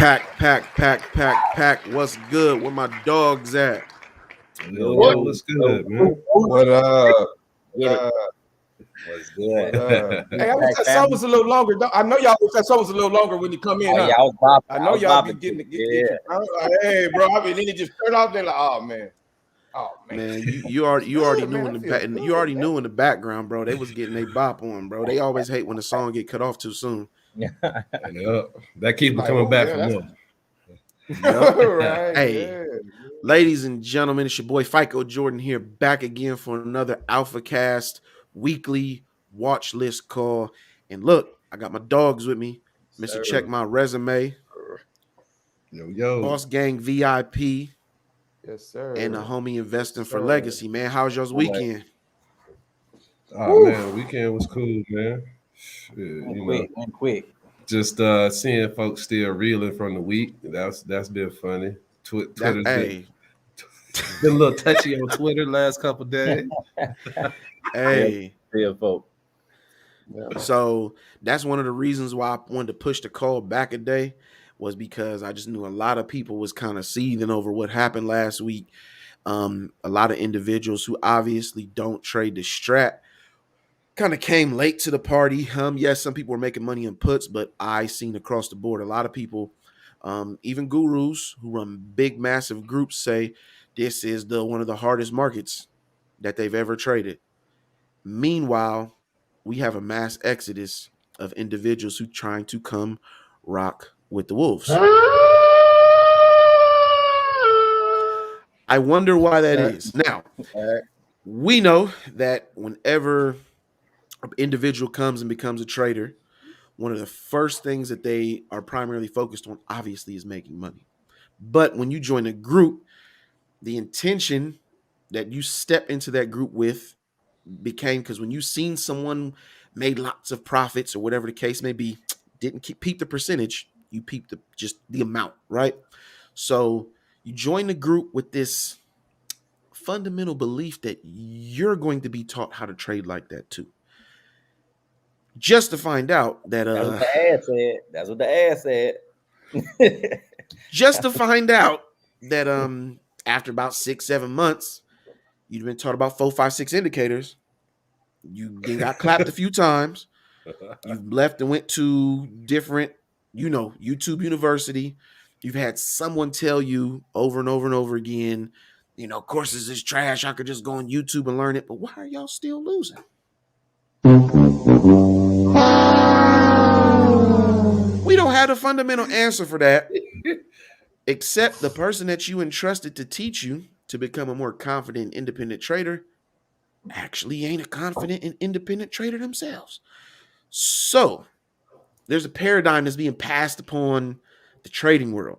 Pack. What's good? Where my dogs at? Yo, what's good, man? What up? Get it. What's good? Hey, I wish that song was a little longer. I know y'all wish that song was a little longer when you come in. Oh, huh? yeah, I was bopping. I know y'all be getting yeah. hey, bro. I mean, then you just turn off. They're like, oh man. Man, you already knew in the background, bro. They was getting a bop on, bro. They always hate when the song get cut off too soon. Yeah, that keeps coming back for more. Right. Hey, yeah. Ladies and gentlemen, it's your boy FICO Jordan here, back again for another AlphaCast weekly watch list call. And look, I got my dogs with me. Mr. Check My Resume. Yo. Boss Gang VIP. Yes, sir. And a homie investing for legacy, man. How was y'all's weekend? Oh, man, weekend was cool, man. Shit, quick. Just seeing folks still reeling from the week. That's been funny. Twitter's been a little touchy on Twitter last couple days. Hey. Yeah, folks. So that's one of the reasons why I wanted to push the call back a day, was because I just knew a lot of people was kind of seething over what happened last week. A lot of individuals who obviously don't trade the strat kind of came late to the party. Yes, some people were making money in puts, but I seen across the board a lot of people, even gurus who run big, massive groups, say this is one of the hardest markets that they've ever traded. Meanwhile, we have a mass exodus of individuals who trying to come rock with the Wolves. I wonder why that is. Now, we know that whenever an individual comes and becomes a trader, one of the first things that they are primarily focused on, obviously, is making money. But when you join a group, the intention that you step into that group with became, because when you seen someone made lots of profits or whatever the case may be, didn't peep the percentage, you peep the amount, right? So you join the group with this fundamental belief that you're going to be taught how to trade like that too. Just to find out that that's what the ad said. Just to find out that after about 6-7 months, you've been taught about 4, 5, 6 indicators. You got clapped a few times. You've left and went to different, YouTube University. You've had someone tell you over and over and over again, courses is trash. I could just go on YouTube and learn it. But why are y'all still losing? We don't have a fundamental answer for that, except the person that you entrusted to teach you to become a more confident, independent trader actually ain't a confident and independent trader themselves. So there's a paradigm that's being passed upon the trading world.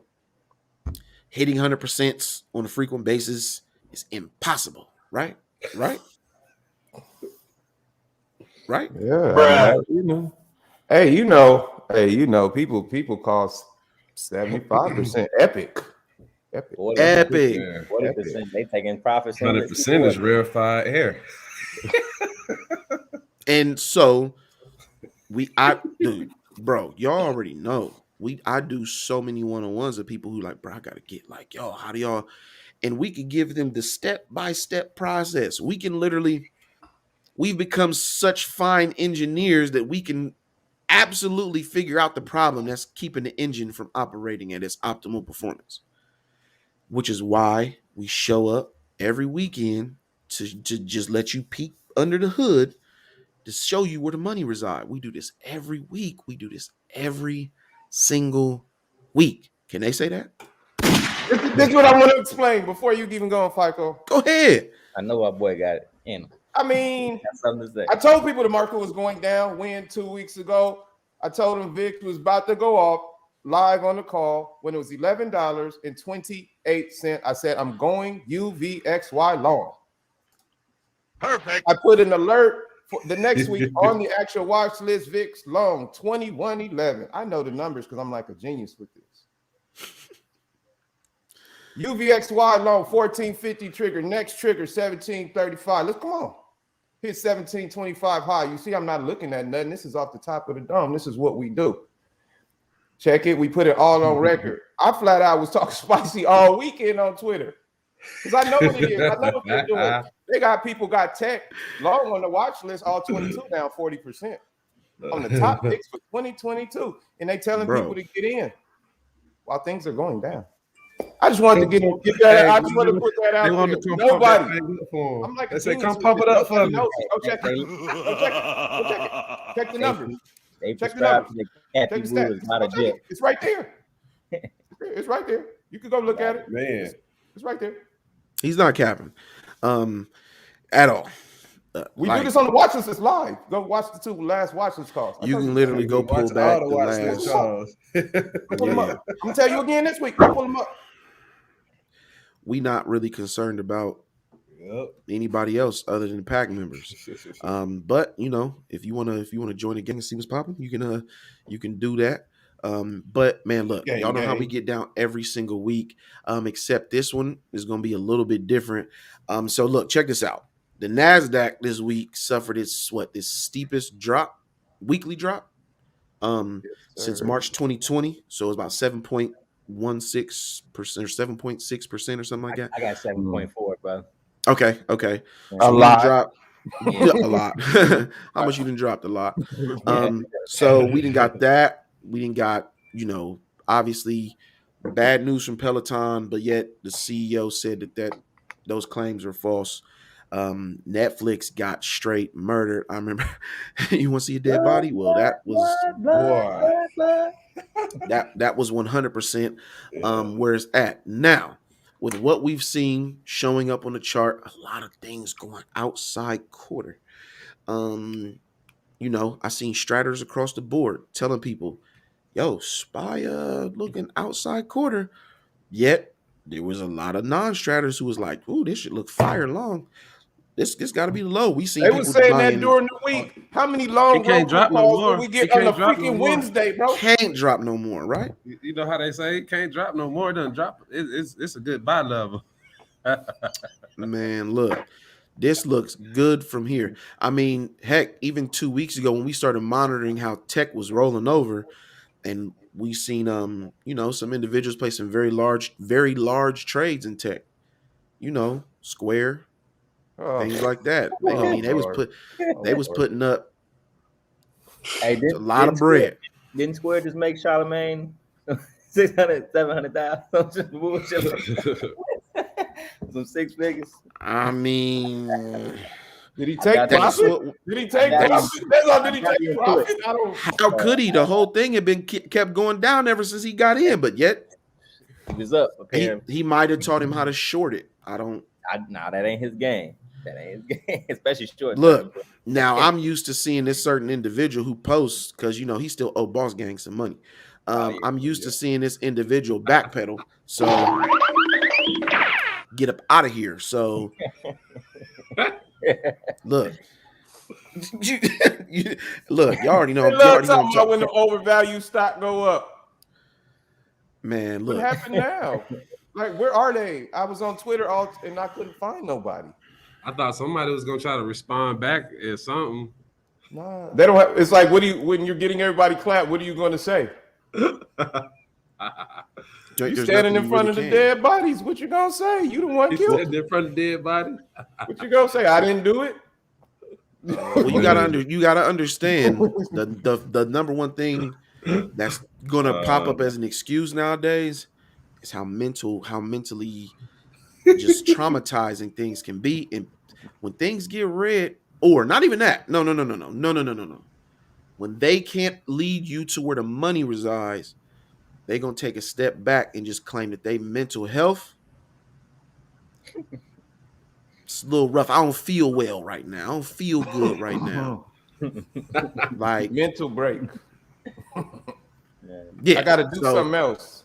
Hitting 100% on a frequent basis is impossible, right? Right? Yeah. Hey, people call 75% epic. 40%, they taking profits. 100% is rarefied air. And so dude, bro, y'all already know. I do so many one-on-ones of people who like, bro, I gotta get like, yo, how do y'all? And we could give them the step-by-step process. We've become such fine engineers that we can absolutely figure out the problem that's keeping the engine from operating at its optimal performance. Which is why we show up every weekend to just let you peek under the hood to show you where the money resides. We do this every week. We do this every single week. Can they say that? This is what I want to explain before you even go on, FICO. Go ahead. I know our boy got it in. I mean, something to say. I told people the market was going down. 2 weeks ago, I told them VIX was about to go off live on the call when it was $11.28. I said, I'm going UVXY long. Perfect. I put an alert for the next week on the actual watch list. VIX long 21.11. I know the numbers because I'm like a genius with this. UVXY long 1450 trigger. Next trigger 1735. Let's come on. Hit 1725 high. You see, I'm not looking at nothing. This is off the top of the dome. This is what we do. Check it. We put it all on record. I flat out was talking spicy all weekend on Twitter. Because I know what it is. I know what they're doing. They got people got Tech long on the watch list, all 22 down 40% on the top picks for 2022. And they telling people to get in while things are going down. I just wanted to get that. I just want to put that out there. Nobody. I'm like, they say, come pump it up for me. Go check it. Go check it. Check the numbers. Check the numbers. Check the stats. It's right there. It's right there. You can go look at it. Man, it's right there. He's not capping, at all. We do this on the watch list. It's live. Go watch the 2 last watch list calls. You can literally go pull back the last calls. Pull them up. I'm gonna tell you again this week. Pull them up. We not really concerned about anybody else other than the pack members. But you know, if you wanna join the gang and see what's popping, you can do that. But man, look, y'all know how we get down every single week. Except this one is gonna be a little bit different. So look, check this out. The NASDAQ this week suffered its steepest weekly drop since March 2020. So it's about 7.16% or 7.6% or something like that. I got 7.4, bro. Okay. So a lot. A lot. How much you done dropped? A lot. So we didn't got that. We didn't got, obviously bad news from Peloton, but yet the CEO said that those claims are false. Netflix got straight murdered. I remember. You want to see a dead body? Well, that was 100% where it's at now. With what we've seen showing up on the chart, a lot of things going outside quarter. I seen stratters across the board telling people, "Yo, SPY looking outside quarter." Yet there was a lot of non-stratters who was like, "Ooh, this should look fire long. This got to be low." We seen. They were saying that during the week. How many long can't drop no more. We get on a freaking Wednesday, bro? Can't drop no more, right? You know how they say it can't drop no more. It doesn't drop. It's a good buy level. Man, look, this looks good from here. I mean, heck, even 2 weeks ago when we started monitoring how tech was rolling over, and we seen some individuals placing very large trades in tech. Square. Things like that. They was putting up a lot of bread. Didn't Square just make Charlemagne 600, 700,000? Some 6 figures. I mean, did he take profit? Did he take profit? How could he? The whole thing had been kept going down ever since he got in, but yet he was up. He might have taught him how to short it. That ain't his game. That ain't his game, especially short. Look, now I'm used to seeing this certain individual who posts because he still owe Boss Gang some money. I'm used to seeing this individual backpedal. So get up out of here. So look. Look, you already know. Talking about when the overvalued stock go up. Man, look. What happened now? Like, where are they? I was on Twitter and I couldn't find nobody. I thought somebody was gonna try to respond back at something. Nah, they don't have. It's like, when you're getting everybody clapped, what are you going to say? You standing in front of the dead bodies. What you gonna say? You the one killed. Standing in front of the dead body. What you gonna say? I didn't do it. Well, you gotta understand the number one thing that's gonna pop up as an excuse nowadays is how mentally just traumatizing things can be. And when things get red, or not even that, no. When they can't lead you to where the money resides, they're gonna take a step back and just claim that they mental health. It's a little rough. I don't feel well right now. I don't feel good right now. Like mental break. Yeah, I gotta do something else.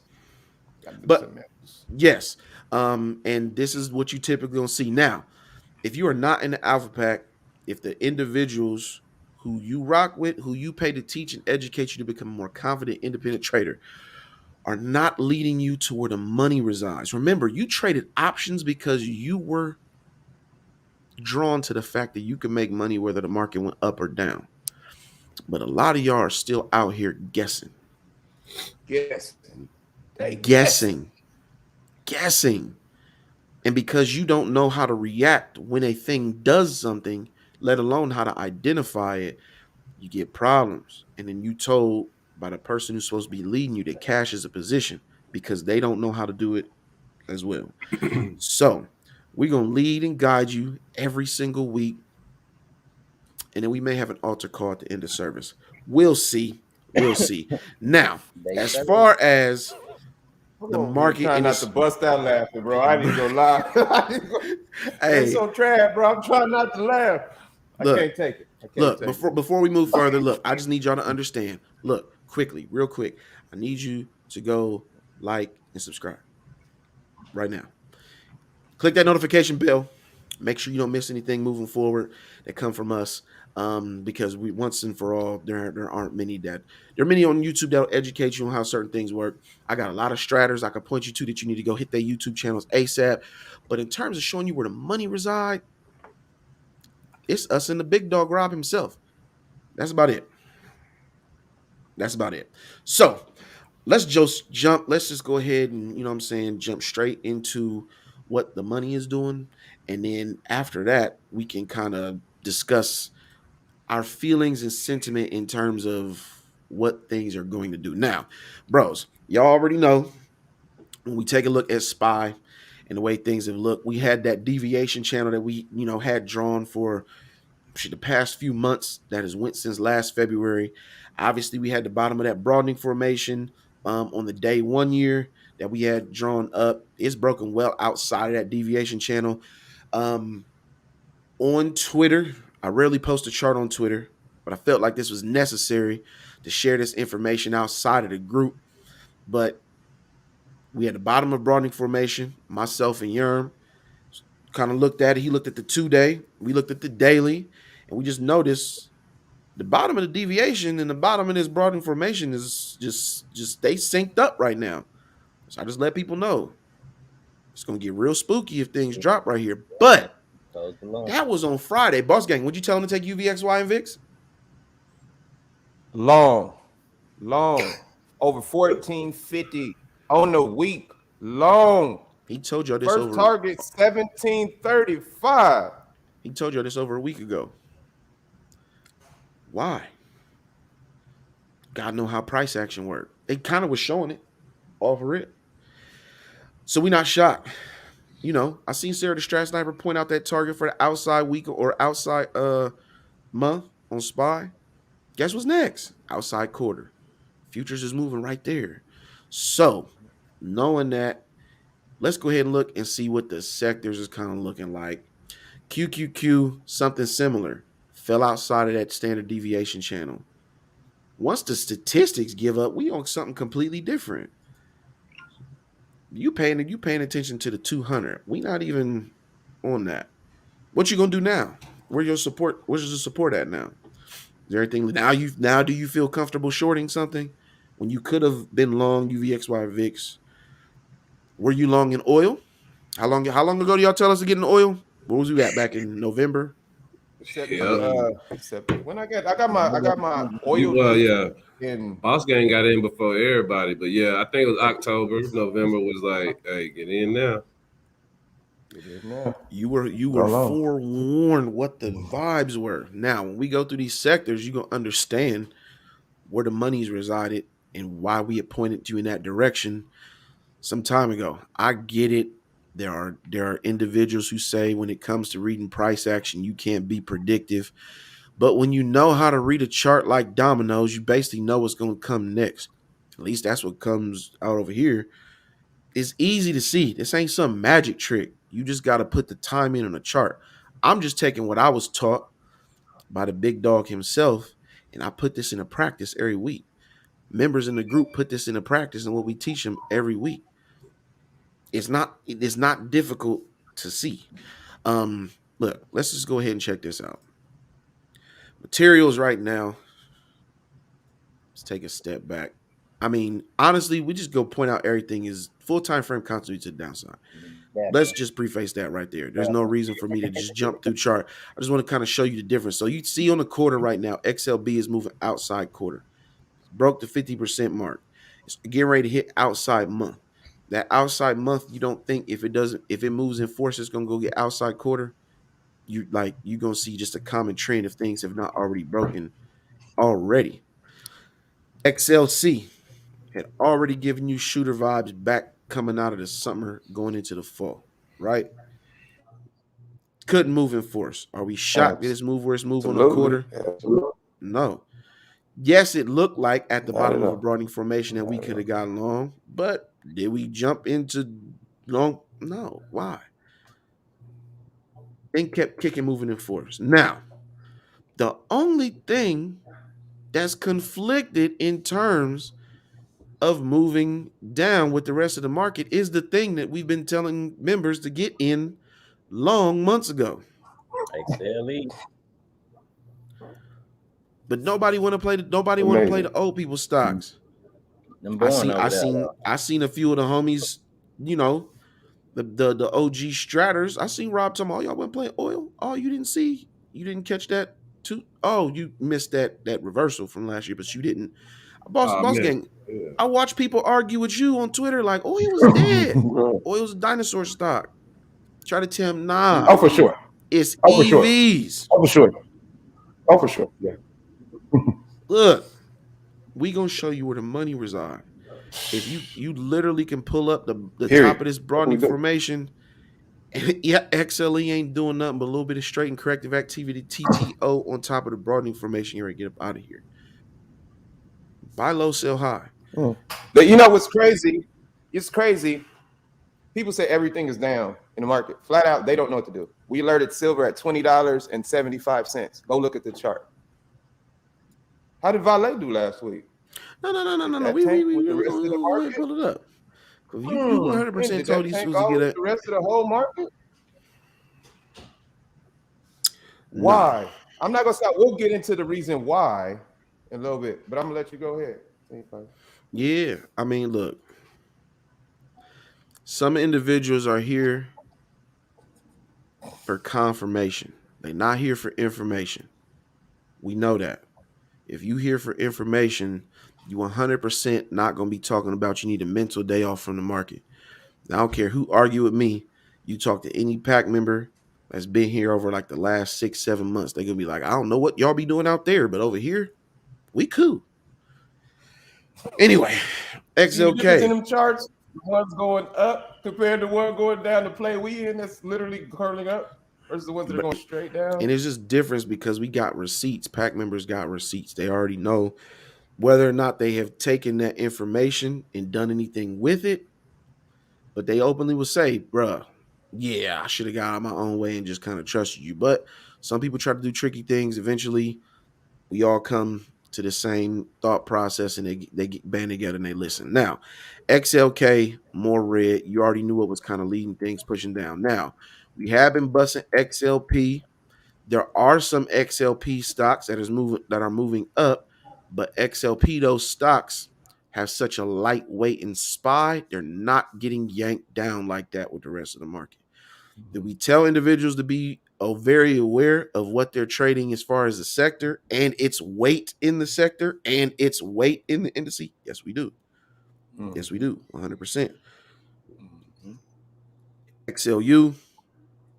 Yes. And this is what you typically gonna see. Now, if you are not in the alpha pack, if the individuals who you rock with, who you pay to teach and educate you to become a more confident, independent trader, are not leading you to where the money resides. Remember, you traded options because you were drawn to the fact that you can make money whether the market went up or down. But a lot of y'all are still out here guessing. Guess. They guessing. Guessing. And because you don't know how to react when a thing does something, let alone how to identify it, you get problems. And then you told by the person who's supposed to be leading you that cash is a position because they don't know how to do it as well. So we're going to lead and guide you every single week. And then we may have an altar call at the end of service. We'll see. We'll see. Now, as far as the market, trying not to bust out laughing, bro. I didn't go lie. Hey, it's so trash, bro. I'm trying not to laugh. Look, I can't take it. Look, before we move further, look, I just need y'all to understand. Look, quickly, real quick. I need you to go like and subscribe right now. Click that notification bell. Make sure you don't miss anything moving forward that come from us. Because we once and for all, there aren't many that there are many on YouTube that'll educate you on how certain things work. I got a lot of stratters I can point you to that you need to go hit their YouTube channels ASAP. But in terms of showing you where the money reside, it's us and the big dog Rob himself. That's about it. That's about it. So let's just jump. Let's just go ahead and, jump straight into what the money is doing. And then after that, we can kind of discuss our feelings and sentiment in terms of what things are going to do. Now, bros, y'all already know when we take a look at SPY and the way things have looked, we had that deviation channel that we, had drawn for the past few months that has went since last February. Obviously, we had the bottom of that broadening formation on the day 1 year that we had drawn up. It's broken well outside of that deviation channel. On Twitter, I rarely post a chart on Twitter, but I felt like this was necessary to share this information outside of the group. But we had the bottom of broadening formation. Myself and Yerm kind of looked at it. He looked at the 2-day. We looked at the daily. And we just noticed the bottom of the deviation and the bottom of this broadening formation is just they synced up right now. So I just let people know it's going to get real spooky if things drop right here. But that was on Friday. Boss Gang, would you tell them to take UVXY and VIX? Long. Over 1450 on the week. Long. He told you this First target 1735. He told you this over a week ago. Why? God know how price action worked. They kind of was showing it off of it. So we not shocked. I seen Sarah the Strat Sniper point out that target for the outside week or outside month on SPY. Guess what's next? Outside quarter. Futures is moving right there. So, knowing that, let's go ahead and look and see what the sectors is kind of looking like. QQQ, something similar. Fell outside of that standard deviation channel. Once the statistics give up, we on something completely different. You paying attention to the 200. We not even on that. What you gonna do now? Where's your support at now? Is there anything now do you feel comfortable shorting something when you could have been long UVXY VIX? Were you long in oil? How long ago do y'all tell us to get in oil? Where was we at back in November? When I got my oil. Well, yeah. Boss Gang got in before everybody, but yeah, I think it was October. November was like, hey, get in now. You were forewarned what the vibes were. Now, when we go through these sectors, you're gonna understand where the money's resided and why we had pointed you in that direction some time ago. I get it. There are individuals who say when it comes to reading price action, you can't be predictive. But when you know how to read a chart like dominoes, you basically know what's going to come next. At least that's what comes out over here. It's easy to see. This ain't some magic trick. You just got to put the time in on a chart. I'm just taking what I was taught by the big dog himself, and I put this into practice every week. Members in the group put this into practice, and what we teach them every week. It's not difficult to see. Look, let's just go ahead and check this out. Materials right now. Let's take a step back. I mean, honestly, we just go point out everything is full time frame constitutes a downside. Let's just preface that right there. There's no reason for me to just jump through chart. I just want to kind of show you the difference. So you see on the quarter right now, XLB is moving outside quarter. Broke the 50% mark. It's getting ready to hit outside month. That outside month, you don't think if it moves in force, it's gonna go get outside quarter. You gonna see just a common trend if things have not already broken already. XLC had already given you shooter vibes back coming out of the summer, going into the fall, right? Couldn't move in force. Are we shocked that it's moved where it's moved on a quarter? Absolutely. No. Yes, it looked like at the Not bottom at of a all. broadening formation that we could have gotten long, but did we jump into long? No. Why? Thing kept kicking, moving in force. Now, the only thing that's conflicted in terms of moving down with the rest of the market is the thing that we've been telling members to get in long months ago. XLE. But nobody want to play the old people stocks. Them I born over there. I seen a few of the homies, you know, the OG Stratters. I seen Rob talking about, y'all went playing oil. Oh, you didn't see, you didn't catch that too. Oh, you missed that reversal from last year, but you didn't. Boss gang. Yeah. I watch people argue with you on Twitter like, oh, he was dead. Oil was a dinosaur stock. Try to tell him, nah. Oh, for sure. It's Oh, for sure. EVs. Oh, for sure. Oh, for sure. Yeah. Look, we gonna show you where the money reside. If you literally can pull up the top of this broadening formation, yeah, XLE ain't doing nothing but a little bit of straight and corrective activity, TTO on top of the broadening formation. You're ready to get up out of here. Buy low, sell high. But you know what's crazy? It's crazy. People say everything is down in the market. Flat out, they don't know what to do. We alerted silver at $20.75. Go look at the chart. How did Vale do last week? No. We pull it up. You 100% told these fools to get it. The rest of the whole market? Why? No. I'm not gonna stop. We'll get into the reason why in a little bit, but I'm gonna let you go ahead. Yeah, I mean, look. Some individuals are here for confirmation. They're not here for information. We know that. If you here for information, you 100% not going to be talking about you need a mental day off from the market. I don't care who argue with me. You talk to any PAC member that's been here over like the last 6-7 months. They're going to be like, I don't know what y'all be doing out there, but over here, we cool. Anyway, XLK. In them charts, one's going up compared to one going down to play we in that's literally curling up versus the ones that are going straight down. And it's just difference because we got receipts. PAC members got receipts. They already know whether or not they have taken that information and done anything with it. But they openly will say, bruh, yeah, I should have got out my own way and just kind of trusted you. But some people try to do tricky things. Eventually, we all come to the same thought process and they get band together and they listen. Now, XLK, more red. You already knew what was kind of leading things, pushing down. Now, we have been busting XLP. There are some XLP stocks that are moving up, but XLP, those stocks have such a lightweight and SPY, they're not getting yanked down like that with the rest of the market. Did we tell individuals to be very aware of what they're trading as far as the sector and its weight in the sector and its weight in the indice? Yes, we do. Yes, we do. 100%. XLU,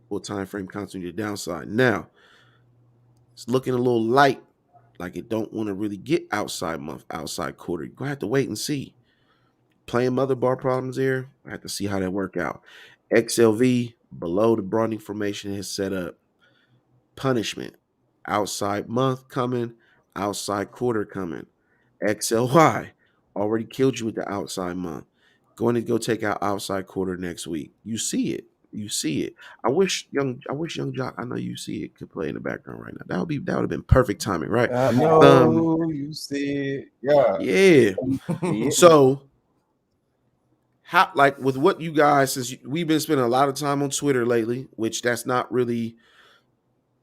full time frame continuity downside. Now, it's looking a little light, like it don't want to really get outside month, outside quarter. You're going to have to wait and see. Playing mother bar problems there. I have to see how that work out. XLV, below the broadening formation, is set up. Punishment. Outside month coming, outside quarter coming. XLY, already killed you with the outside month. Going to go take out outside quarter next week. You see it. You see it. I wish young Jock, I know you see it, could play in the background right now. That would have been perfect timing, right? I know you see it. Yeah. So, how, like, with what you guys, since we've been spending a lot of time on Twitter lately, which that's not really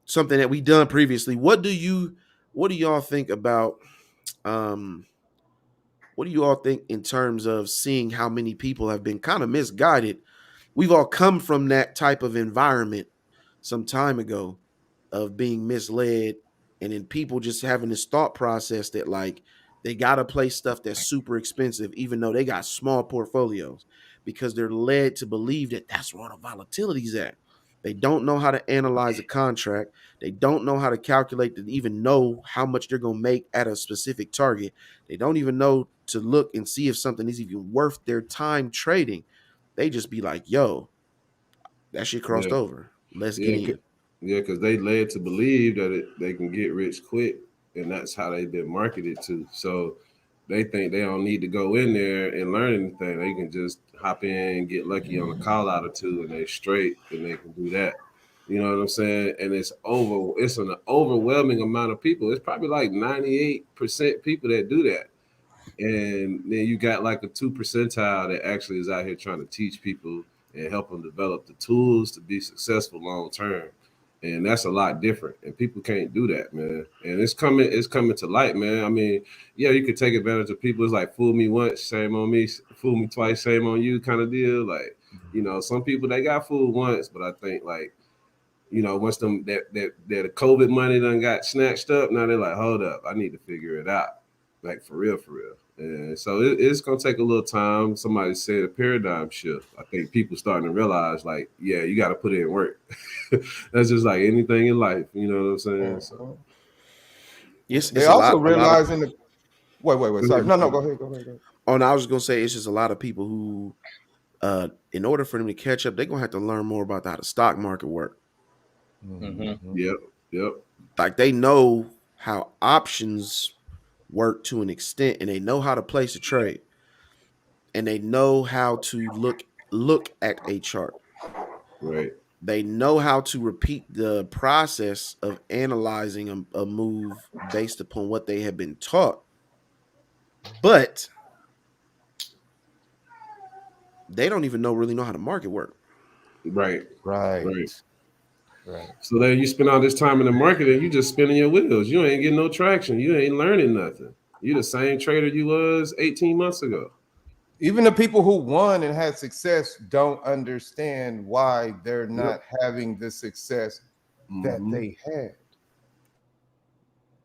something that we done previously. What do y'all think about what do you all think in terms of seeing how many people have been kind of misguided? We've all come from that type of environment some time ago, of being misled, and then people just having this thought process that, like, They got to play stuff that's super expensive, even though they got small portfolios, because they're led to believe that that's where the volatility's at. They don't know how to analyze a contract. They don't know how to calculate to even know how much they're going to make at a specific target. They don't even know to look and see if something is even worth their time trading. They just be like, yo, that shit crossed over. Let's get in. Yeah, because they led to believe that they can get rich quick, and that's how they've been marketed to. So they think they don't need to go in there and learn anything. They can just hop in and get lucky on a call out or two, and they straight, and they can do that. You know what I'm saying? And it's an overwhelming amount of people. It's probably like 98% people that do that. And then you got like a 2 percentile that actually is out here trying to teach people and help them develop the tools to be successful long term. And that's a lot different. And people can't do that, man. And it's coming to light, man. I mean, yeah, you could take advantage of people. It's like fool me once, shame on me, fool me twice, shame on you kind of deal. Like, you know, some people they got fooled once, but I think like, you know, once them that the COVID money done got snatched up, now they're like, hold up, I need to figure it out. Like for real. And so it's gonna take a little time. Somebody said a paradigm shift. I think people starting to realize, like, yeah, you got to put in work. That's just like anything in life, you know what I'm saying? So yes, they also realize in the wait. Sorry, no, go ahead. Oh, no, I was just gonna say it's just a lot of people who, in order for them to catch up, they're gonna have to learn more about how the stock market work. Mm-hmm. Yep. Like they know how options work to an extent, and they know how to place a trade, and they know how to look at a chart. Right. They know how to repeat the process of analyzing a move based upon what they have been taught, but they don't even really know how the market work. Right. Right. So then you spend all this time in the market and you just spinning your wheels. You ain't getting no traction. You ain't learning nothing. You the same trader you was 18 months ago. Even the people who won and had success don't understand why they're not having the success that they had.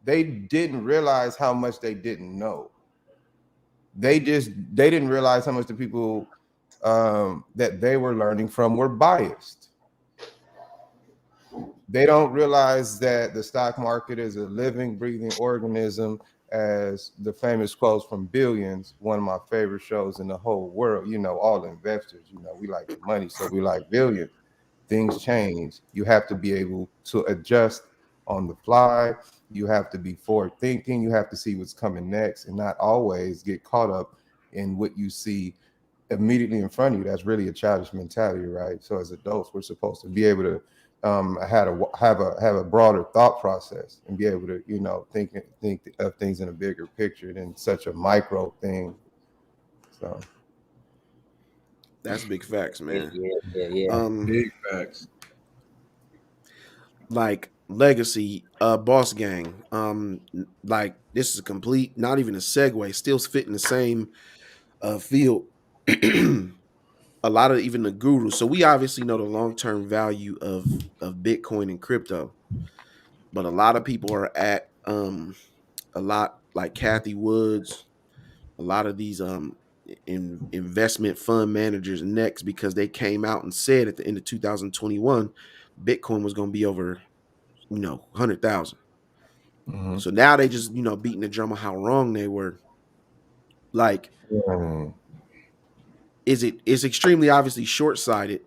They didn't realize how much they didn't know. They didn't realize how much the people that they were learning from were biased. They don't realize that the stock market is a living, breathing organism, as the famous quotes from Billions, one of my favorite shows in the whole world. You know, all investors, you know, we like the money, so we like Billions. Things change. You have to be able to adjust on the fly. You have to be forward thinking. You have to see what's coming next and not always get caught up in what you see immediately in front of you. That's really a childish mentality, right? So as adults, we're supposed to be able to have a broader thought process and be able to, you know, think of things in a bigger picture than such a micro thing. So that's big facts, man. Yeah. Big facts. Like Legacy, Boss Gang. Like this is a complete, not even a segue, still fitting the same field. A lot of even the gurus. So we obviously know the long-term value of Bitcoin and crypto, but a lot of people are at a lot like Kathy Woods, a lot of these investment fund managers next, because they came out and said at the end of 2021 Bitcoin was going to be over 100,000. So now they just beating the drum on how wrong they were. Like it's extremely obviously short-sighted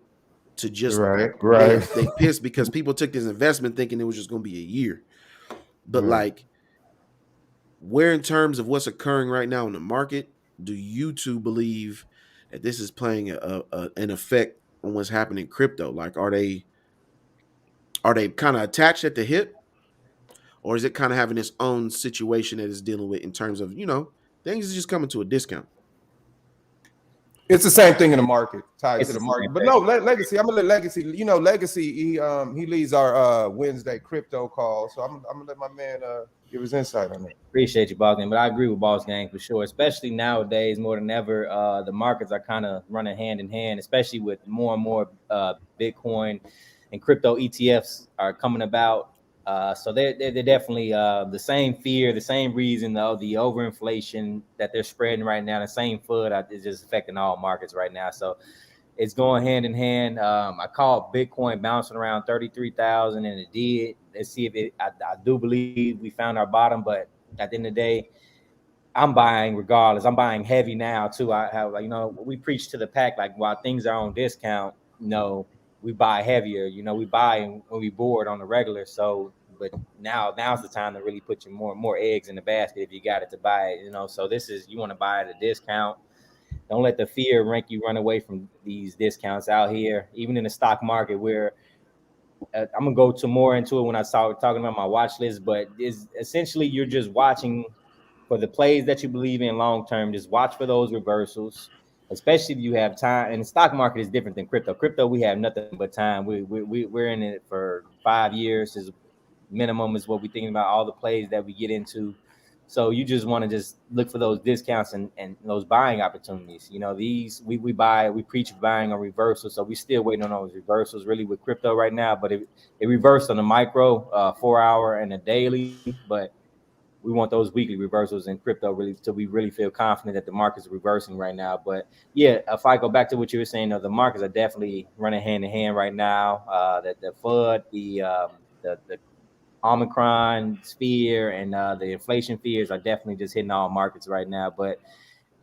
to just they pissed because people took this investment thinking it was just going to be a year. But like, where in terms of what's occurring right now in the market, do you two believe that this is playing an effect on what's happening in crypto? Like, are they kind of attached at the hip, or is it kind of having its own situation that it's dealing with in terms of things is just coming to a discount? It's the same thing in the market, tied to the market. But no, Legacy. I'm gonna let Legacy. Legacy. He leads our Wednesday crypto call. So I'm gonna let my man give his insight on it. Appreciate you, Boss Gang. But I agree with Boss Gang for sure. Especially nowadays, more than ever, the markets are kind of running hand in hand. Especially with more and more Bitcoin and crypto ETFs are coming about. So they're definitely the same fear, the same reason, though, the overinflation that they're spreading right now, the same FUD is just affecting all markets right now. So it's going hand in hand. I called Bitcoin bouncing around 33,000, and it did. Let's see if it. I do believe we found our bottom, but at the end of the day, I'm buying regardless. I'm buying heavy now too. I have, like, we preach to the pack, like, while things are on discount, we buy heavier. We buy when we board on the regular. So, but now's the time to really put your more eggs in the basket if you got it to buy it. So this is, you want to buy at a discount. Don't let the fear rank you run away from these discounts out here, even in the stock market, where I'm gonna go to more into it when I start talking about my watch list. But is essentially, you're just watching for the plays that you believe in long term. Just watch for those reversals, especially if you have time. And the stock market is different than crypto. Crypto, we have nothing but time. We're in it for 5 years is minimum, is what we're thinking about, all the plays that we get into. So you just want to just look for those discounts and those buying opportunities. These we preach buying a reversal. So we still waiting on those reversals really with crypto right now. But it reversed on the micro, 4 hour and a daily. But we want those weekly reversals in crypto really, so we really feel confident that the market's reversing right now. But yeah, if I go back to what you were saying, the markets are definitely running hand in hand right now. That the FUD, the Omicron fear, and the inflation fears are definitely just hitting all markets right now. But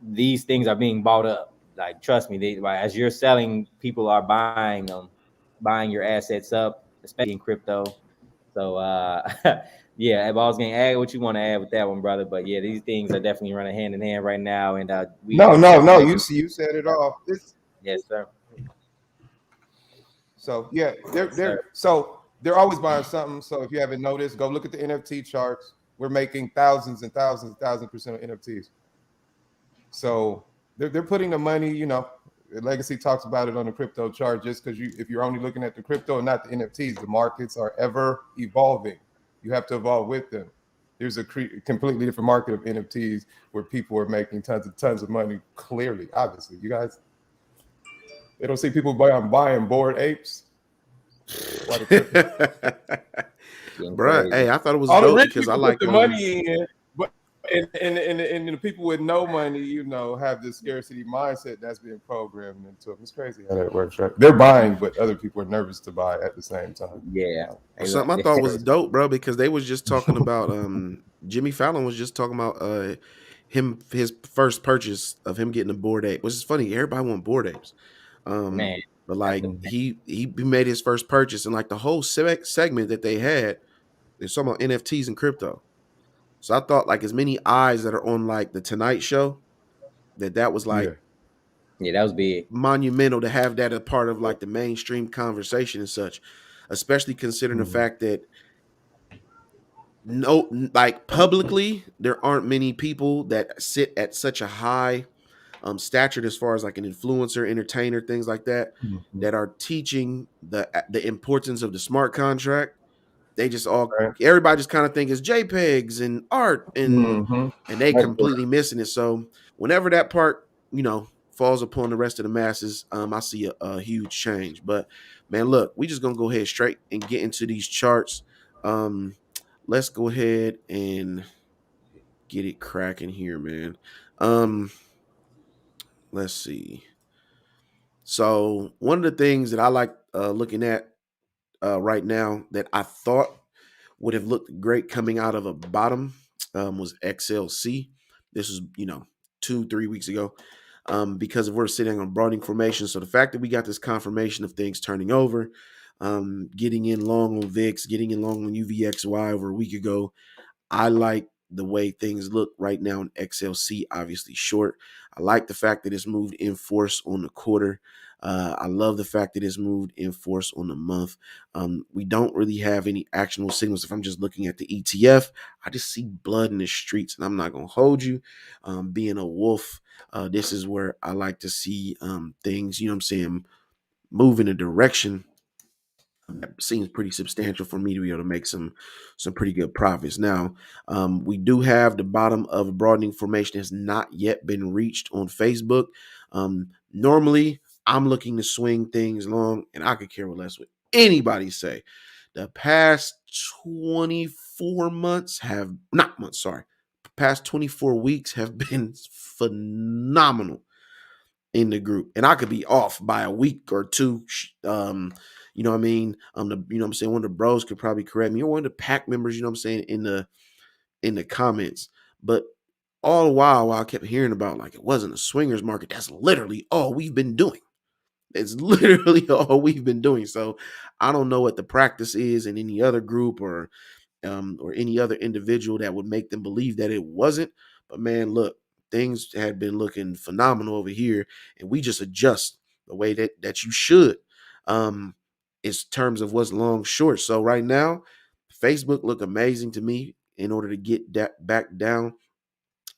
these things are being bought up. Like, trust me, as you're selling, people are buying them, buying your assets up, especially in crypto. So yeah, I was gonna add what you want to add with that one, brother. But yeah, these things are definitely running hand in hand right now, and No. You said it all. Yes, sir. So yeah, they're always buying something. So if you haven't noticed, go look at the NFT charts. We're making thousands and thousands and thousands percent of NFTs. So they're putting the money. Legacy talks about it on the crypto chart. Just because if you're only looking at the crypto and not the NFTs, the markets are ever evolving. You have to evolve with them. There's a completely different market of NFTs where people are making tons of money. Clearly, obviously, you guys, they don't see people buying Bored Apes. Bruh, hey, I thought it was all dope the rich because I people like put the money in, but and the people with no money, have this scarcity mindset that's being programmed into them. It's crazy how that works, right? They're buying, but other people are nervous to buy at the same time. Yeah. Something I thought was dope, bro, because they was just talking about Jimmy Fallon was just talking about his first purchase of him getting a Bored Ape, which is funny. Everybody want Bored Apes. Man, but like he made his first purchase, and like the whole segment that they had, they're talking about NFTs and crypto. So I thought, like, as many eyes that are on like the Tonight Show, that was like, yeah, that was big, monumental to have that a part of like the mainstream conversation and such, especially considering the fact that like publicly there aren't many people that sit at such a high stature as far as like an influencer, entertainer, things like that, that are teaching the importance of the smart contract. They just everybody just kind of think it's JPEGs and art and they completely missing it. So whenever that part, falls upon the rest of the masses, I see a huge change. But man, look, we just gonna go ahead straight and get into these charts. Let's go ahead and get it cracking here, man. Let's see. So one of the things that I like looking at right now that I thought would have looked great coming out of a bottom was XLC. This was, 2-3 weeks ago, because we're sitting on broadening formation. So the fact that we got this confirmation of things turning over, getting in long on VIX, getting in long on UVXY over a week ago, I like the way things look right now in XLC, obviously short. I like the fact that it's moved in force on the quarter. I love the fact that it's moved in force on the month. We don't really have any actionable signals. If I'm just looking at the ETF, I just see blood in the streets, and I'm not going to hold you. Being a wolf, this is where I like to see things, move in a direction that seems pretty substantial for me to be able to make some pretty good profits. Now, we do have the bottom of broadening formation has not yet been reached on Facebook. Normally, I'm looking to swing things long, and I could care less what anybody say. The past 24 months have not months, sorry. Past 24 weeks have been phenomenal in the group. And I could be off by a week or two. You know what I mean? You know what I'm saying? One of the bros could probably correct me, or one of the pack members, you know what I'm saying, in the comments. But all the while I kept hearing about like it wasn't a swingers market, that's literally all we've been doing. It's literally all we've been doing. So I don't know what the practice is in any other group or any other individual that would make them believe that it wasn't. But man, look, things had been looking phenomenal over here, and we just adjust the way that you should. In terms of what's long short. So right now, Facebook look amazing to me in order to get that back down.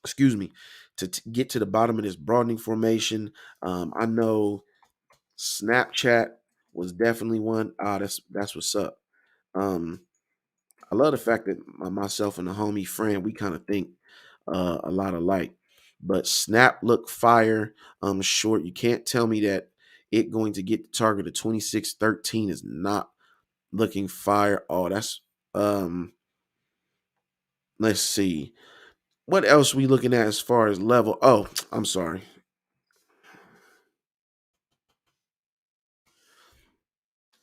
Excuse me, to get to the bottom of this broadening formation. I know Snapchat was definitely one. That's what's up. I love the fact that myself and the homie friend, we kind of think a lot alike. But Snap look fire. Short. You can't tell me that it going to get the target of 26.13 is not looking fire. Oh, that's let's see. What else we looking at as far as level? Oh, I'm sorry.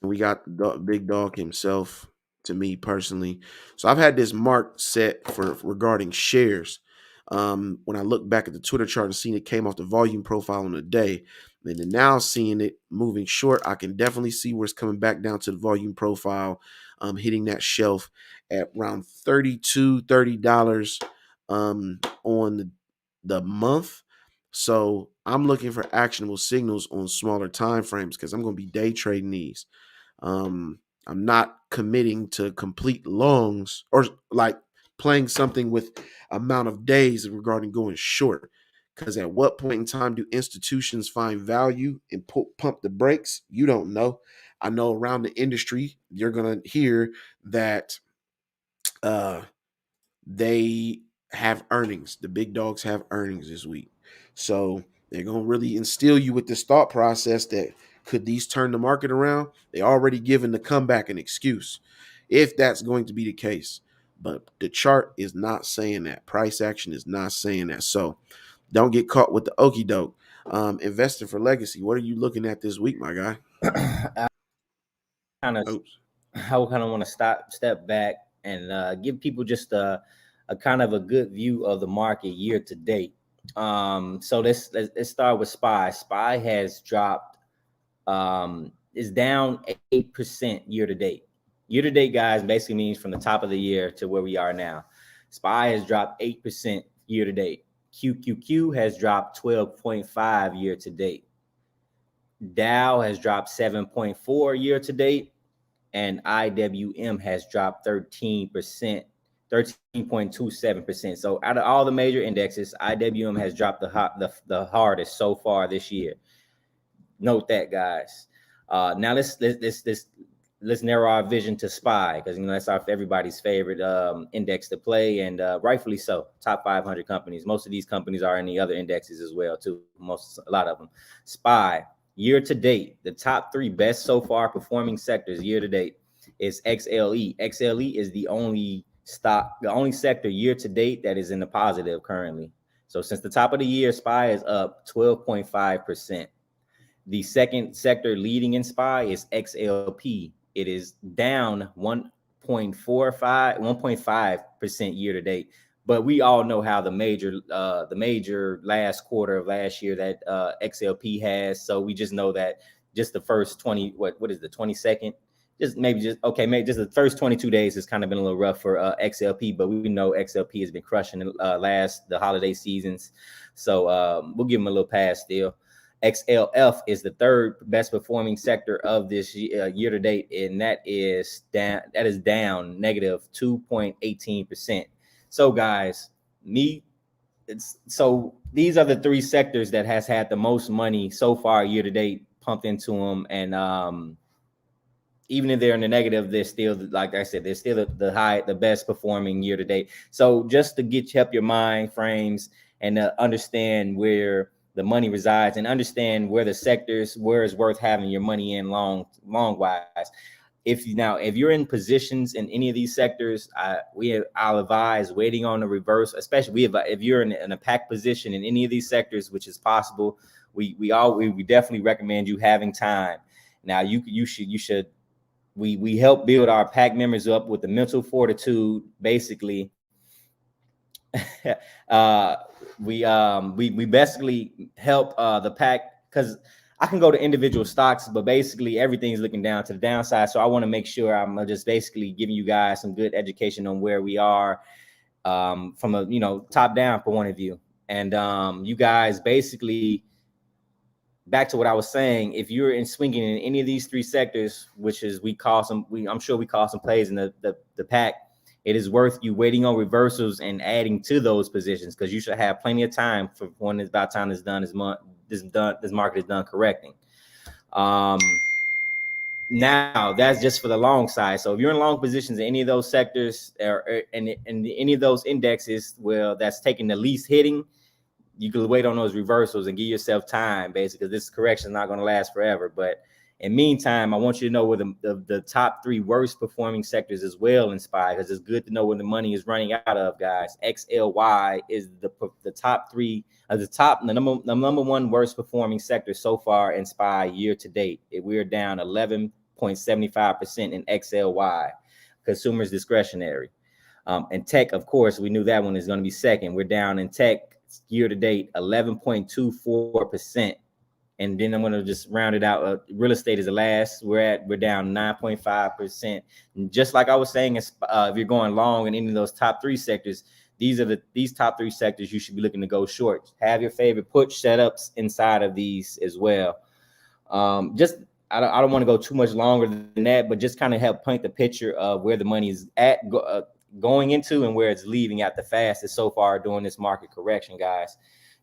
We got the big dog himself to me personally. So I've had this mark set for regarding shares. When I look back at the Twitter chart and seeing it came off the volume profile on the day, and then now seeing it moving short, I can definitely see where it's coming back down to the volume profile, hitting that shelf at around $30 on the month. So I'm looking for actionable signals on smaller time frames because I'm going to be day trading these. I'm not committing to complete longs or like playing something with amount of days regarding going short. Because at what point in time do institutions find value and pump the brakes? You don't know. I know around the industry, you're going to hear that they have earnings. The big dogs have earnings this week. So they're going to really instill you with this thought process that could these turn the market around? They already given the comeback an excuse if that's going to be the case. But the chart is not saying that. Price action is not saying that. So don't get caught with the okie doke. Investing for legacy. What are you looking at this week, my guy? I kind of want to step back and give people just a kind of a good view of the market year to date. So let's start with SPY. SPY has dropped, is down 8% year to date. Year to date, guys, basically means from the top of the year to where we are now. SPY has dropped 8% year to date. QQQ has dropped 12.5 year to date. Dow has dropped 7.4 year to date, and IWM has dropped 13%, 13.27%. So out of all the major indexes, IWM has dropped the hardest so far this year. Note that, guys. Now let's narrow our vision to SPY, because that's everybody's favorite index to play, and rightfully so. Top 500 companies. Most of these companies are in the other indexes as well too. A lot of them. SPY year to date, the top 3 best so far performing sectors year to date is XLE. XLE is the only sector year to date that is in the positive currently. So since the top of the year, SPY is up 12.5%. The second sector leading in SPY is XLP. It is down 1.5% year to date. But we all know how the major last quarter of last year that XLP has. So we just know that just the first 20, what is the 22nd? Maybe just the first 22 days has kind of been a little rough for XLP, but we know XLP has been crushing the holiday seasons. So we'll give them a little pass still. XLF is the third best performing sector of this year to date, and that is down negative 2.18%. So guys, these are the 3 sectors that has had the most money so far year to date pumped into them, and even if they're in the negative, they're still, like I said, they're still the best performing year to date. So just to help your mind frames and understand where the money resides and understand where the sectors, where it's worth having your money in long wise. if you're in positions in any of these sectors, I'll advise waiting on the reverse, especially if you're in a pack position in any of these sectors, which is possible. We definitely recommend you having time. Now you should we help build our pack members up with the mental fortitude. Basically, we basically help the pack, because I can go to individual stocks, but basically everything's looking down to the downside. So I want to make sure I'm just basically giving you guys some good education on where we are from a top down point of view. And you guys basically, back to what I was saying, if you're swinging in any of these three sectors, which is I'm sure we call some plays in the pack, it is worth you waiting on reversals and adding to those positions, because you should have plenty of time for when it's about time is done. This market is done correcting. Now that's just for the long side. So if you're in long positions in any of those sectors or in any of those indexes, well, that's taking the least hitting, you can wait on those reversals and give yourself time, basically, because this correction is not going to last forever. But in meantime, I want you to know where the top three worst performing sectors as well in SPY, because it's good to know where the money is running out of, guys. XLY is the top three, the number one worst performing sector so far in SPY year to date. We're down 11.75% in XLY, consumers discretionary. And tech, of course, we knew that one is going to be second. We're down in tech year to date 11.24%. And then I'm going to just round it out. Real estate is the last. We're down 9.5%. And just like I was saying, if you're going long in any of those top three sectors, these top three sectors you should be looking to go short. Have your favorite put setups inside of these as well. I don't want to go too much longer than that, but just kind of help paint the picture of where the money is at going into and where it's leaving at the fastest so far during this market correction, guys.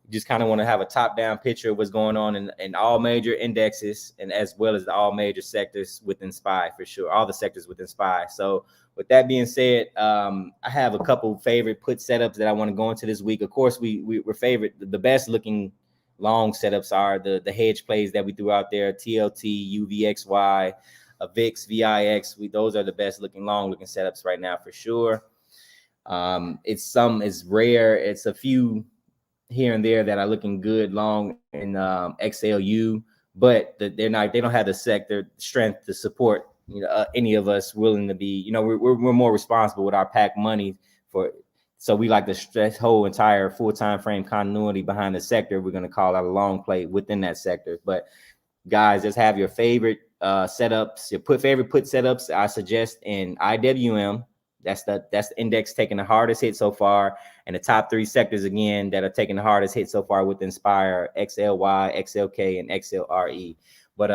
Just kind of want to have a top-down picture of what's going on in all major indexes, and as well as all major sectors within SPY, for sure, all the sectors within SPY. So with that being said, I have a couple favorite put setups that I want to go into this week. Of course, we're favorite. The best looking long setups are the hedge plays that we threw out there: TLT, UVXY, VIX, VIX. Those are the best looking long looking setups right now for sure. It's rare. It's a few here and there that are looking good long in XLU, but they don't have the sector strength to support any of us willing to be, we're more responsible with our pack money so we like to stress whole entire full time frame continuity behind the sector. We're going to call out a long play within that sector. But guys, just have your favorite setups, your favorite put setups. I suggest in IWM. That's the index taking the hardest hit so far, and the top three sectors again that are taking the hardest hit so far with Inspire: XLY, XLK, and XLRE. But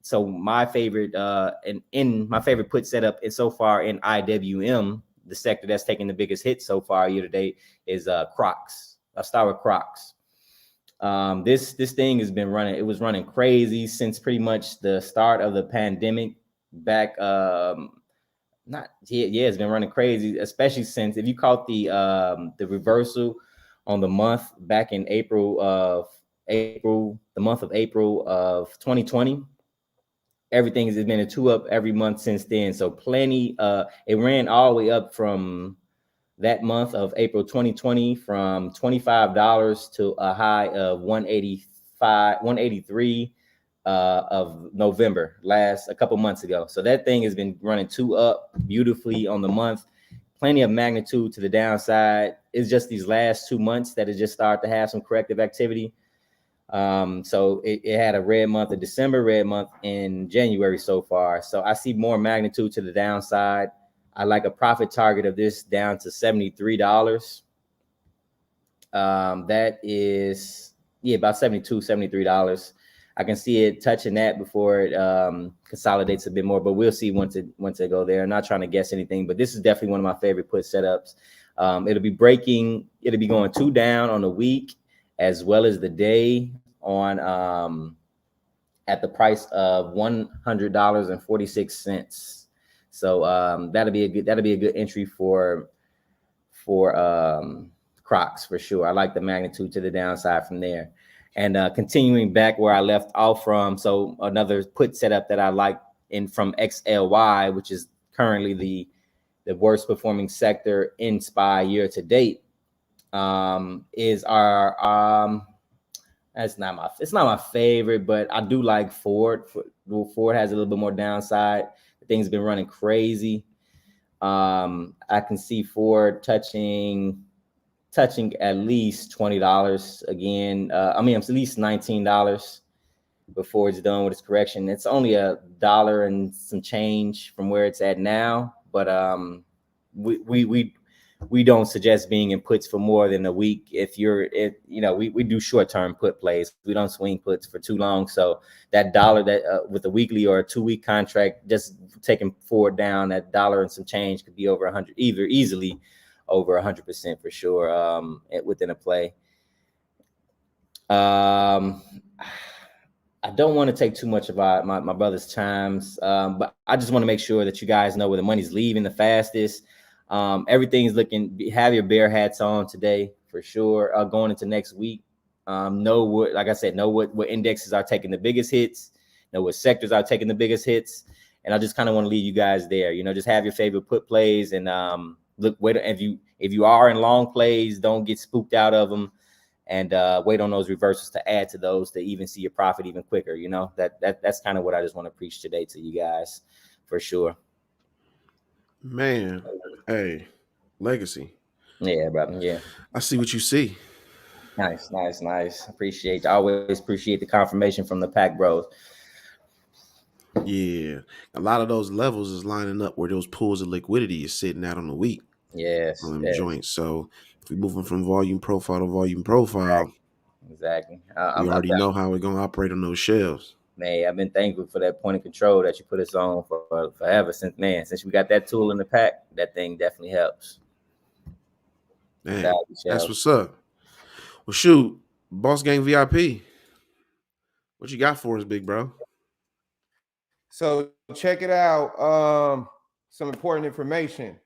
so my favorite my favorite put setup is so far in IWM, the sector that's taking the biggest hit so far year to date, is Crocs. I'll start with Crocs. This thing has been running. It was running crazy since pretty much the start of the pandemic back. It's been running crazy, especially since, if you caught the reversal on the month back in the month of April of 2020, everything has been a 2-up every month since then. So plenty. It ran all the way up from that month of April 2020 from $25 to a high of $183 of November, a couple months ago. So that thing has been running 2 up beautifully on the month. Plenty of magnitude to the downside. It's just these last 2 months that it just started to have some corrective activity. So it had a red month in December, red month in January so far. So I see more magnitude to the downside. I like a profit target of this down to $73. That is about $73. I can see it touching that before it consolidates a bit more, but we'll see once it go there. I'm not trying to guess anything, but this is definitely one of my favorite put setups. It'll be going 2 down on the week as well as the day on at the price of $100.46. So that'll be a good entry for Crocs for sure. I like the magnitude to the downside from there. And continuing back where I left off from, so another put setup that I like from XLY, which is currently the worst performing sector in SPY year to date, is our it's not my favorite, but I do like Ford. Ford has a little bit more downside. The thing's been running crazy. I can see Ford touching at least $20 again. At least $19 before it's done with its correction. It's only $1 and some change from where it's at now, but we don't suggest being in puts for more than a week. We do short-term put plays. We don't swing puts for too long. So that dollar that with a weekly or a 2-week contract, just taking Ford down, that $1 and some change could be over 100, either easily over 100% for sure within a play. I don't want to take too much of my brother's times, but I just want to make sure that you guys know where the money's leaving the fastest. Everything's looking, have your bear hats on today for sure. Going into next week, know what indexes are taking the biggest hits, know what sectors are taking the biggest hits. And I just kind of want to leave you guys there, just have your favorite put plays and wait. If you are in long plays, don't get spooked out of them. And wait on those reversals to add to those to even see your profit even quicker. That's kind of what I just want to preach today to you guys for sure. Man, hey, legacy. Yeah, brother. Yeah. I see what you see. Nice. I always appreciate the confirmation from the Pack Bros. Yeah. A lot of those levels is lining up where those pools of liquidity is sitting out on the week. Yes. On them joints. So if we're moving from volume profile to volume profile, exactly. We already know how we're going to operate on those shelves. Man, I've been thankful for that point of control that you put us on for forever since we got that tool in the pack. That thing definitely helps. Man, that's what's up. Well, shoot, Boss Gang VIP, what you got for us, big bro? So check it out. Some important information.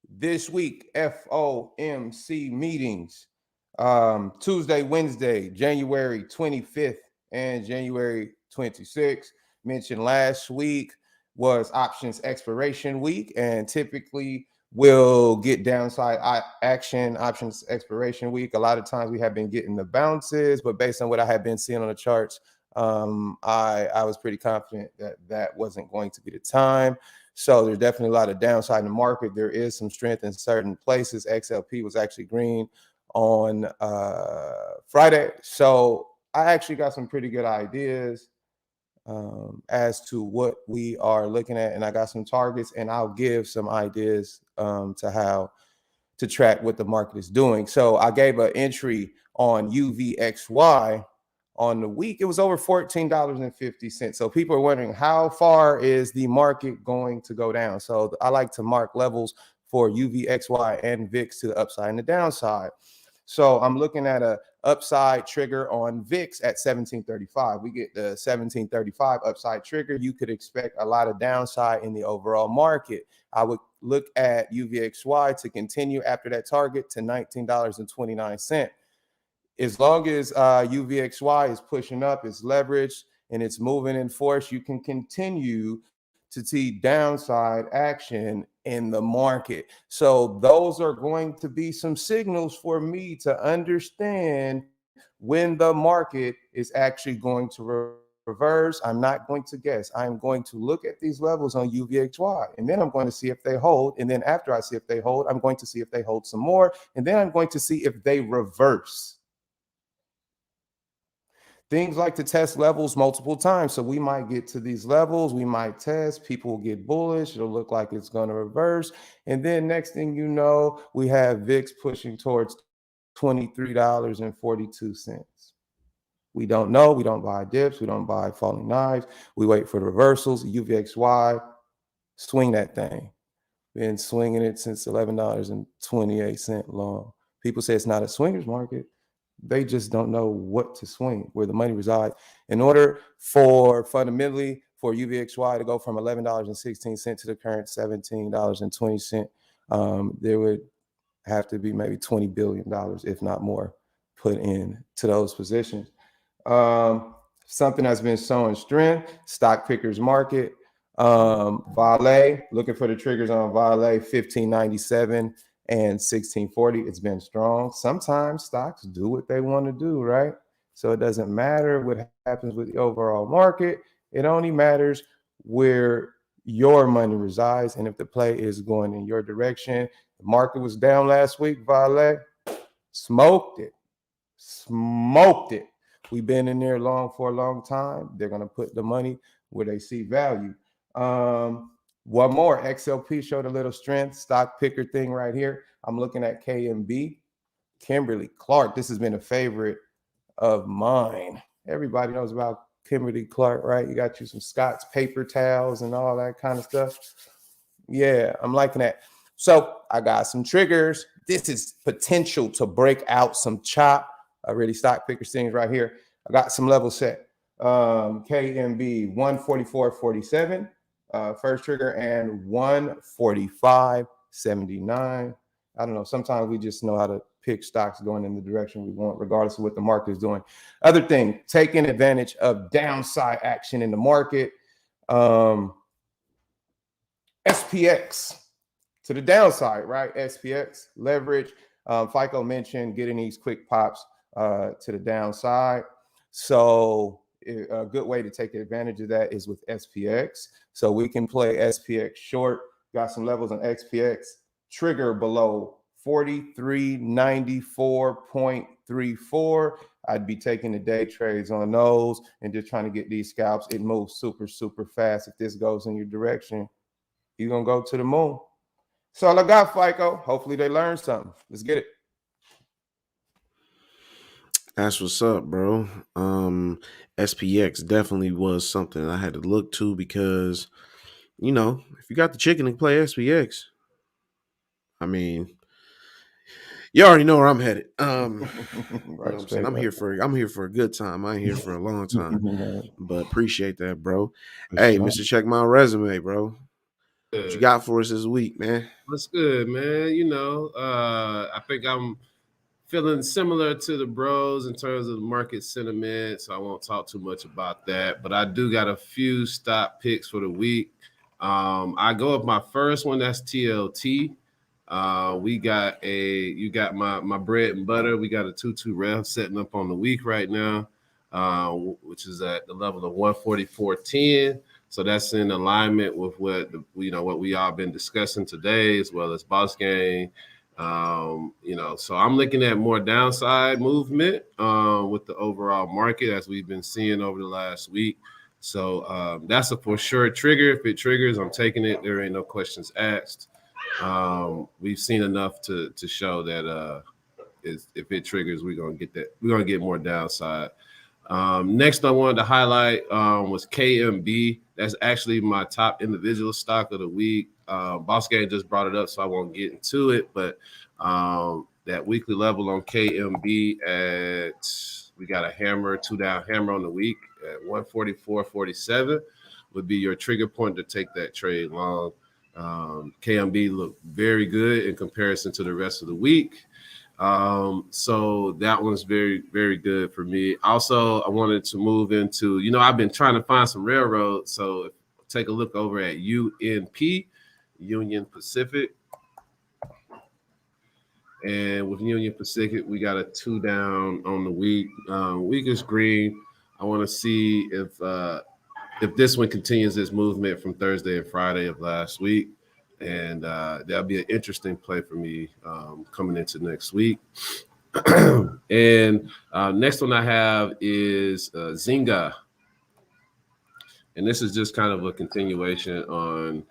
This week, FOMC meetings. Tuesday, Wednesday, January 25th and January 26th. Mentioned last week was options expiration week, and typically we'll get downside action options expiration week. A lot of times we have been getting the bounces, but based on what I have been seeing on the charts, I was pretty confident that wasn't going to be the time. So there's definitely a lot of downside in the market. There is some strength in certain places. XLP was actually green on Friday. So I actually got some pretty good ideas as to what we are looking at. And I got some targets, and I'll give some ideas to how to track what the market is doing. So I gave an entry on UVXY on the week. It was over $14.50. So people are wondering, how far is the market going to go down? So I like to mark levels for UVXY and VIX to the upside and the downside. So I'm looking at a upside trigger on VIX at 1735. We get the 1735 upside trigger. You could expect a lot of downside in the overall market. I would look at UVXY to continue after that target to $19.29. As long as UVXY is pushing up, it's leveraged, and it's moving in force, you can continue to see downside action in the market. So those are going to be some signals for me to understand when the market is actually going to reverse. I'm not going to guess. I'm going to look at these levels on UVXY, and then I'm going to see if they hold. And then after I see if they hold, I'm going to see if they hold some more. And then I'm going to see if they reverse. Things like to test levels multiple times. So we might get to these levels, we might test, people will get bullish, it'll look like it's going to reverse. And then next thing you know, we have VIX pushing towards $23.42. We don't know, we don't buy dips, we don't buy falling knives, we wait for the reversals. UVXY, swing that thing. Been swinging it since $11.28 long. People say it's not a swingers market. They just don't know what to swing, where the money resides. In order for fundamentally for UVXY to go from $11.16 to the current $17.20, there would have to be maybe $20 billion, if not more, put in to those positions. something that's been showing strength. Stock pickers market. Vale, looking for the triggers on Vale, 1597 and 1640. It's been strong. Sometimes stocks do what they want to do, right? So it doesn't matter what happens with the overall market. It only matters where your money resides. And if the play is going in your direction, the market was down last week, Vale, smoked it. We've been in there for a long time. They're going to put the money where they see value. One more, XLP showed a little strength, stock picker thing right here. I'm looking at KMB, Kimberly Clark. This has been a favorite of mine. Everybody knows about Kimberly Clark, right? You got you some Scott's paper towels and all that kind of stuff. Yeah, I'm liking that. So I got some triggers. This is potential to break out some chop. I really stock picker things right here. I got some level set. KMB 144.47, first trigger, and 145.79. I don't know. Sometimes we just know how to pick stocks going in the direction we want, regardless of what the market is doing. Other thing, taking advantage of downside action in the market. SPX to the downside, right? SPX leverage. FICO mentioned getting these quick pops to the downside. So a good way to take advantage of that is with SPX. So we can play SPX short. Got some levels on XPX. Trigger below 4394.34. I'd be taking the day trades on those and just trying to get these scalps. It moves super, super fast. If this goes in your direction, you're going to go to the moon. So all I got, FICO. Hopefully they learn something. Let's get it. That's what's up, bro. SPX definitely was something I had to look to because, you know, if you got the chicken to play SPX, I mean, you already know where I'm headed. Right, you know what I'm saying? I'm here for a good time. I ain't here for a long time. But appreciate that, bro. Hey, Mr. Check My Resume, bro. What you got for us this week, man? What's good, man? You know, I think I'm feeling similar to the bros in terms of the market sentiment, so I won't talk too much about that. But I do got a few stock picks for the week. I go with my first one. That's TLT. You got my bread and butter. We got a 2-2 ref setting up on the week right now, which is at the level of 144.10. So that's in alignment with what we all been discussing today, as well as Boss Gang. So I'm looking at more downside movement with the overall market as we've been seeing over the last week. So that's a for sure trigger. If it triggers, I'm taking it. There ain't no questions asked. We've seen enough to show that if it triggers, we're gonna get that. We're gonna get more downside. Next, I wanted to highlight was KMB. That's actually my top individual stock of the week. Boss Gang just brought it up, so I won't get into it. But that weekly level on KMB we got a hammer, 2-down hammer on the week at 144.47 would be your trigger point to take that trade long. KMB looked very good in comparison to the rest of the week. So that one's very, very good for me. Also, I wanted to move into, I've been trying to find some railroads. So take a look over at UNP, Union Pacific. And with Union Pacific, we got a 2-down on the week. Week is green. I want to see if this one continues this movement from Thursday and Friday of last week. And that'll be an interesting play for me coming into next week. And next one I have is Zynga. And this is just kind of a continuation on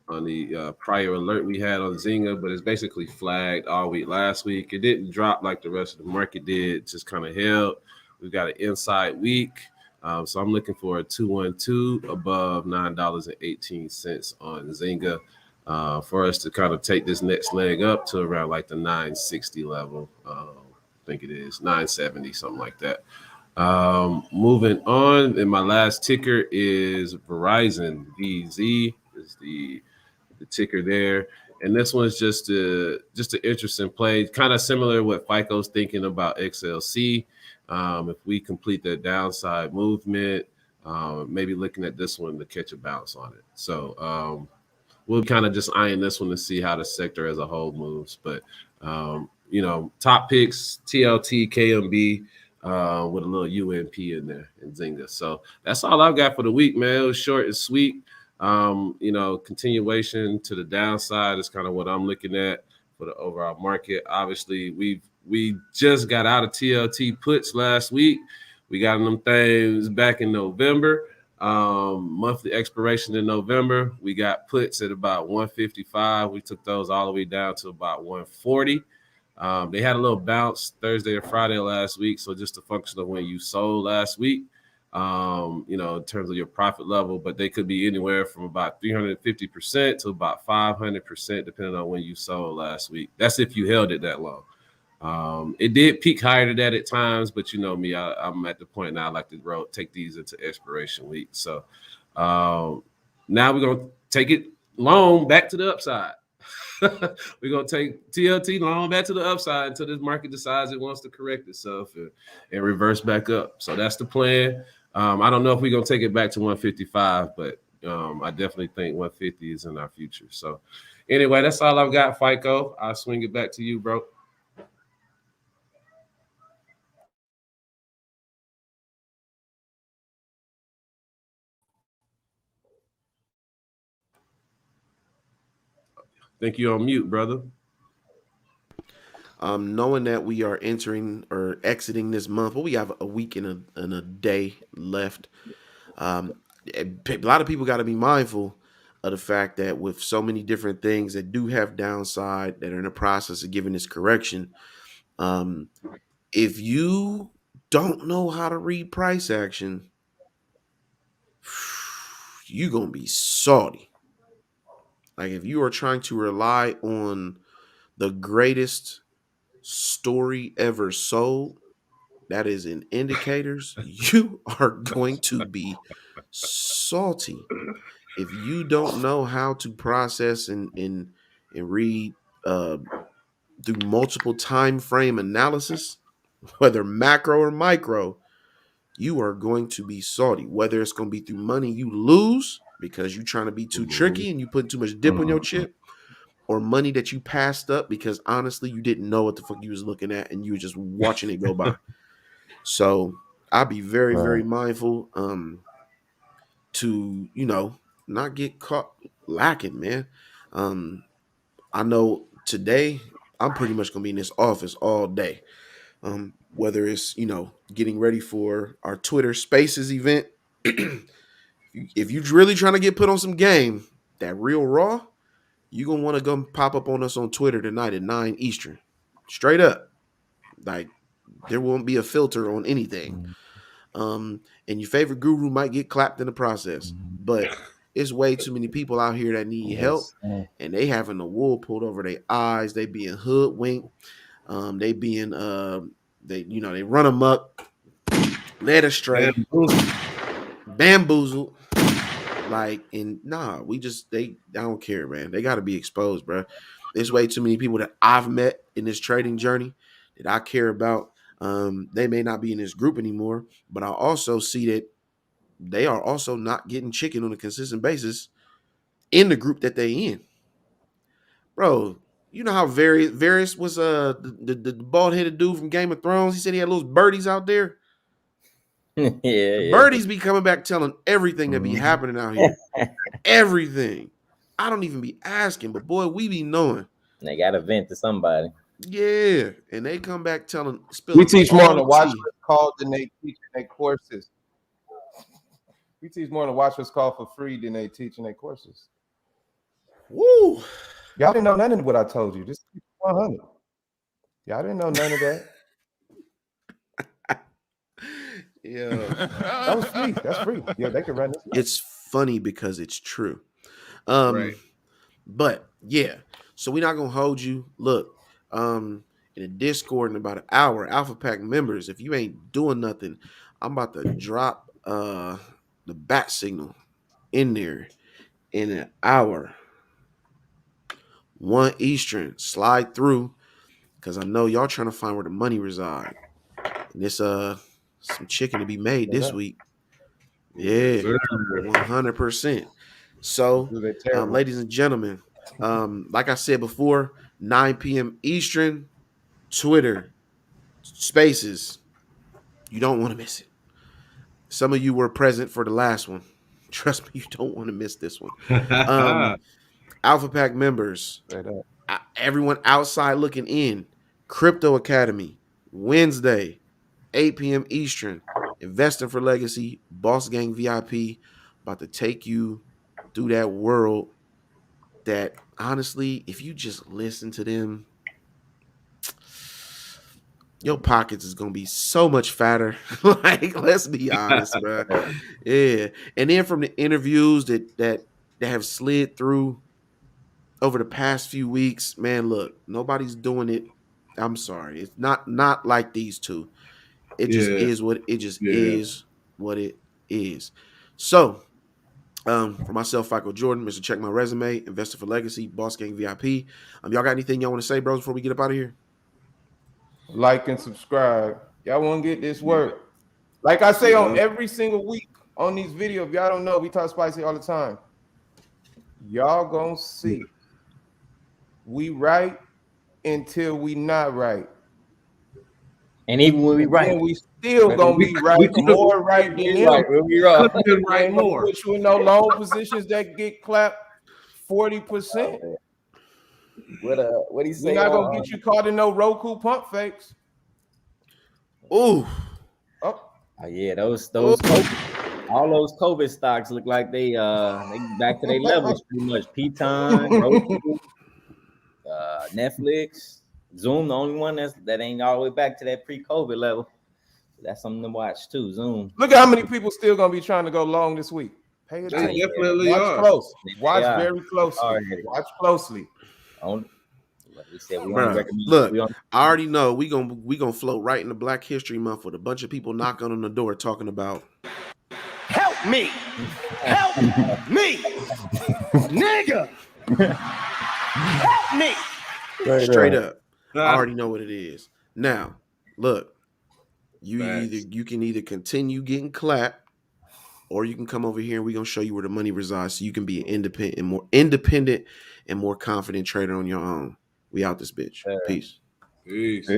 the prior alert we had on Zynga, but it's basically flagged all week last week. It didn't drop like the rest of the market did, just kind of held. We've got an inside week. So I'm looking for a 212 above $9.18 on Zynga. For us to kind of take this next leg up to around like the 960 level. I think it is 970, something like that. Moving on, and my last ticker is Verizon. VZ is the ticker there. And this one's just an interesting play, kind of similar to what FICO's thinking about XLC. If we complete the downside movement, maybe looking at this one to catch a bounce on it. So we'll kind of just eyeing this one to see how the sector as a whole moves. But top picks: TLT, KMB, with a little UNP in there and Zynga. So that's all I've got for the week, man. It was short and sweet. Continuation to the downside is kind of what I'm looking at for the overall market. Obviously, we just got out of TLT puts last week. We got them things back in November. Monthly expiration in November. We got puts at about 155. We took those all the way down to about 140. They had a little bounce Thursday or Friday last week. So just a function of when you sold last week, in terms of your profit level, but they could be anywhere from about 350% to about 500%, depending on when you sold last week. That's if you held it that long. It did peak higher than that at times, but you know me, I'm at the point now I like to take these into expiration week. So now we're going to take it long back to the upside. We're going to take TLT long back to the upside until this market decides it wants to correct itself and reverse back up. So that's the plan. I don't know if we're going to take it back to 155, but I definitely think 150 is in our future. So anyway, that's all I've got, FICO. I'll swing it back to you, bro. Think you're on mute, brother. Knowing that we are entering or exiting this month, we have a week and a day left. A lot of people got to be mindful of the fact that with so many different things that do have downside that are in the process of giving this correction, if you don't know how to read price action, you're going to be salty. Like if you are trying to rely on the greatest story ever sold, that is in indicators, you are going to be salty. If you don't know how to process and read through multiple time frame analysis, whether macro or micro, you are going to be salty. Whether it's going to be through money you lose because you're trying to be too tricky and you put too much dip on your chip, or money that you passed up because honestly you didn't know what the fuck you was looking at and you were just watching it go by. So I'll be very, very mindful to, not get caught lacking, man. I know today I'm pretty much gonna be in this office all day. Whether it's, getting ready for our Twitter Spaces event. If you're really trying to get put on some game, that real raw, you're gonna want to go pop up on us on Twitter tonight at 9 Eastern. Straight up. Like there won't be a filter on anything. And your favorite guru might get clapped in the process. But it's way too many people out here that need help, and they having the wool pulled over their eyes. They being hoodwinked. They being they run amok, led astray, bamboozled. Like, and nah, I don't care, man. They got to be exposed, bro. There's way too many people that I've met in this trading journey that I care about. They may not be in this group anymore, but I also see that they are also not getting chicken on a consistent basis in the group that they in. Bro, you know how Varys was the bald-headed dude from Game of Thrones? He said he had little birdies out there. Birdies be coming back telling everything that be happening out here. Everything. I don't even be asking, but boy, we be knowing. They got to vent to somebody. Yeah, and they come back spilling. We teach more on the Watchlist call than they teach in their courses. We teach more on the Watchlist call for free than they teach in their courses. Woo! Y'all didn't know none of what I told you. Just 100. Y'all didn't know none of that. Yeah, that was free. That's free. Yeah, they can run this. It's funny because it's true. Right. But yeah, so we're not gonna hold you. Look, in a Discord in about an hour, Alpha Pack members, if you ain't doing nothing, I'm about to drop the bat signal in there in an hour. 1 Eastern. Slide through because I know y'all trying to find where the money reside. And it's some chicken to be made this week. Yes, Yeah, sir. 100%. So, They're terrible. ladies and gentlemen, like I said before, 9 p.m. Eastern, Twitter, Spaces. You don't want to miss it. Some of you were present for the last one. Trust me, you don't want to miss this one. Alpha Pack members, everyone outside looking in, Crypto Academy, Wednesday, 8 p.m. Eastern, Investing for Legacy, Boss Gang VIP, about to take you through that world that, honestly, if you just listen to them, your pockets is gonna be so much fatter. Like, let's be honest, bro. Yeah. And then from the interviews that have slid through over the past few weeks, man, look, nobody's doing it. I'm sorry. It's not like these two. It just is what it is. So, for myself, Fico Jordan, Mr. Check My Resume, Investor for Legacy, Boss Gang VIP. Y'all got anything y'all want to say, bros, before we get up out of here? Like and subscribe. Y'all want to get this work. Like I say on every single week on these videos, if y'all don't know, we talk spicy all the time. Y'all gonna see. We right until we not right. And even when we right, we still gonna be right, more right than him. We'll be right. Right more. Put you in no loan positions that get clapped 40%. What he say? We're not gonna get you caught in no Roku pump fakes. Ooh. Oh yeah, those COVID, all those COVID stocks look like they back to their levels pretty much. Peloton, Roku, Netflix, Zoom, the only one that ain't all the way back to that pre-COVID level. That's something to watch too. Zoom. Look at how many people still gonna be trying to go long this week. Pay attention. They definitely Watch are. close. Watch very closely. Watch closely. We said we Bruh, look, I already know we gonna float right into Black History Month with a bunch of people knocking on the door talking about help me, nigga, help me. Straight up. I already know what it is. Now, look, you can either continue getting clapped, or you can come over here and we're gonna show you where the money resides, so you can be an independent and more confident trader on your own. We out this bitch. Peace. Peace.